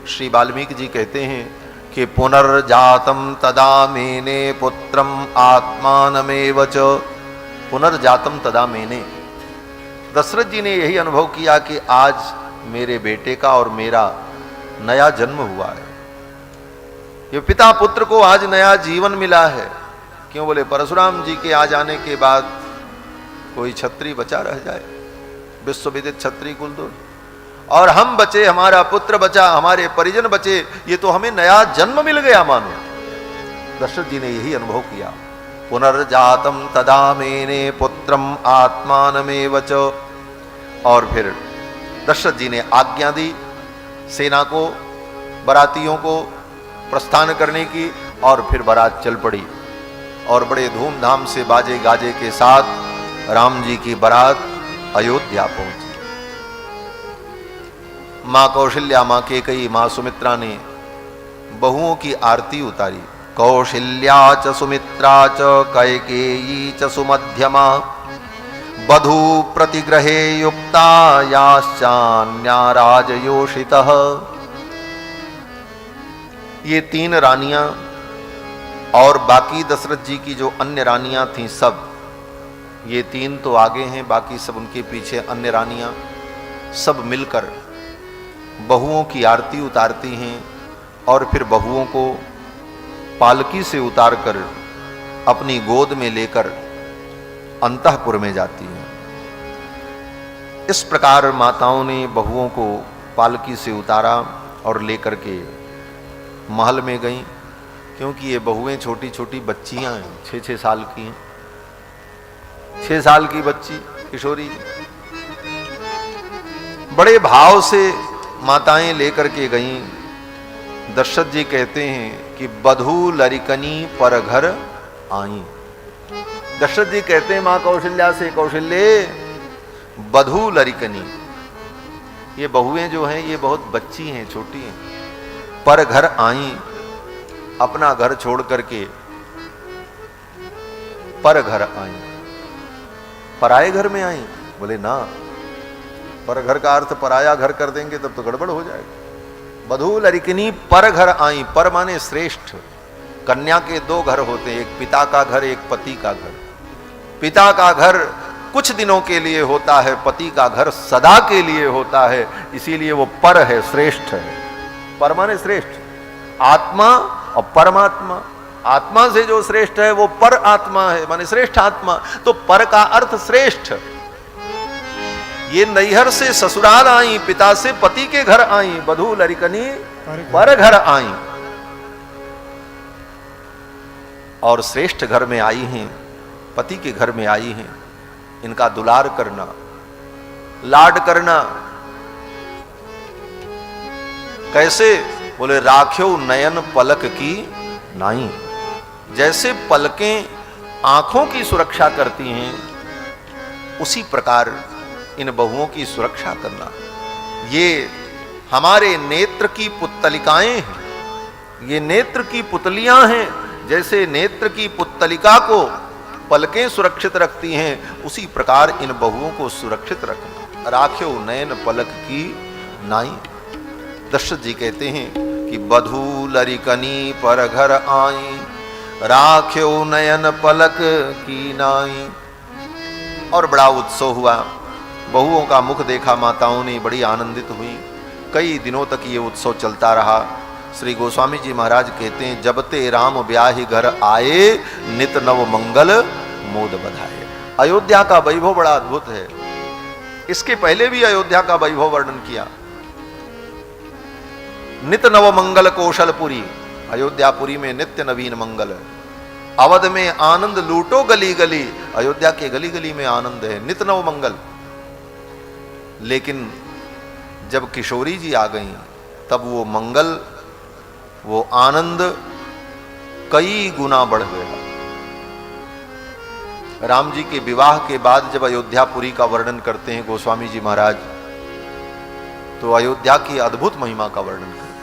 श्री वाल्मीकि जी कहते हैं कि पुनर्जातम तदा मेने पुत्रम आत्मानमेव च। पुनर्जातम तदा मेने, दशरथ जी ने यही अनुभव किया कि आज मेरे बेटे का और मेरा नया जन्म हुआ है। ये पिता पुत्र को आज नया जीवन मिला है। क्यों? बोले परशुराम जी के आ जाने के बाद कोई क्षत्रिय बचा रह जाए, विश्वविदित क्षत्रिय कुलदोष, और हम बचे, हमारा पुत्र बचा, हमारे परिजन बचे, ये तो हमें नया जन्म मिल गया मानो। दशरथ जी ने यही अनुभव किया। पुनर्जातम तदा मेने पुत्रम आत्मानमेव च। और फिर दशरथ जी ने आज्ञा दी सेना को, बरातियों को प्रस्थान करने की, और फिर बारात चल पड़ी और बड़े धूमधाम से बाजे गाजे के साथ राम जी की बारात अयोध्या पहुंची। मां कौशल्या, मां केकई, मां सुमित्रा ने बहुओं की आरती उतारी। कौशल्या च सुमित्रा च कैकेयी च सुमध्यमा वधू प्रतिग्रहे युक्ता याश्चान्या राजयोषितः। ये 3 रानियां और बाकी दशरथ जी की जो अन्य रानियां थीं सब, ये 3 तो आगे हैं, बाकी सब उनके पीछे अन्य रानियां, सब मिलकर बहुओं की आरती उतारती हैं और फिर बहुओं को पालकी से उतारकर अपनी गोद में लेकर अंतःपुर में जाती हैं। इस प्रकार माताओं ने बहुओं को पालकी से उतारा और लेकर के महल में गईं, क्योंकि ये बहुएं छोटी छोटी बच्चियां हैं, 6-6 साल की हैं। 6 साल की बच्ची किशोरी, बड़े भाव से माताएं लेकर के गईं। दशरथ जी कहते हैं कि बधू लरिकनी पर घर आई। दशरथ जी कहते हैं मां कौशल्या से, कौशल्ये बधू लरिकनी, ये बहुएं जो हैं ये बहुत बच्ची हैं, छोटी हैं, पर घर आई, अपना घर छोड़ करके पर घर आई। पराए घर में आई? बोले ना, पर घर का अर्थ पराया घर कर देंगे तब तो गड़बड़ हो जाएगा। बधू लरिकनी पर घर आई। पर माने श्रेष्ठ। कन्या के 2 घर होते हैं, एक पिता का घर, एक पति का घर। पिता का घर कुछ दिनों के लिए होता है, पति का घर सदा के लिए होता है, इसीलिए वो पर है, श्रेष्ठ है। पर माने श्रेष्ठ, आत्मा और परमात्मा। आत्मा से जो श्रेष्ठ है वो पर आत्मा है, माने श्रेष्ठ आत्मा। तो पर का अर्थ श्रेष्ठ। ये नैहर से ससुराल आई, पिता से पति के घर आई, बधू लरिकनी पर घर आई, और श्रेष्ठ घर में आई हैं, पति के घर में आई हैं। इनका दुलार करना, लाड करना कैसे? बोले राख्यो नयन पलक की नाई। जैसे पलकें आंखों की सुरक्षा करती हैं, उसी प्रकार इन बहुओं की सुरक्षा करना। ये हमारे नेत्र की पुत्तलिकाएं हैं, ये नेत्र की पुतलियां हैं। जैसे नेत्र की पुत्तलिका को पलकें सुरक्षित रखती हैं, उसी प्रकार इन बहुओं को सुरक्षित रखना। राख्यो नयन पलक की नाई। दशरथ जी कहते हैं कि बधू लरिकनी पर घर आई, राख्यो नयन पलक की नाई। और बड़ा उत्सव हुआ। बहुओं का मुख देखा माताओं ने, बड़ी आनंदित हुई। कई दिनों तक ये उत्सव चलता रहा। श्री गोस्वामी जी महाराज कहते हैं, जब ते राम ब्याहि घर आए, नित नव मंगल मोद बधाए। अयोध्या का वैभव बड़ा अद्भुत है। इसके पहले भी अयोध्या का वैभव वर्णन किया। नित नव मंगल कौशलपुरी, अयोध्यापुरी में नित्य नवीन मंगल। अवध में आनंद लूटो गली गली, अयोध्या के गली गली में आनंद है, नित नव मंगल। लेकिन जब किशोरी जी आ गई, तब वो मंगल, वो आनंद कई गुना बढ़ गया। राम जी के विवाह के बाद जब अयोध्यापुरी का वर्णन करते हैं गोस्वामी जी महाराज, तो अयोध्या की अद्भुत महिमा का वर्णन करते हैं।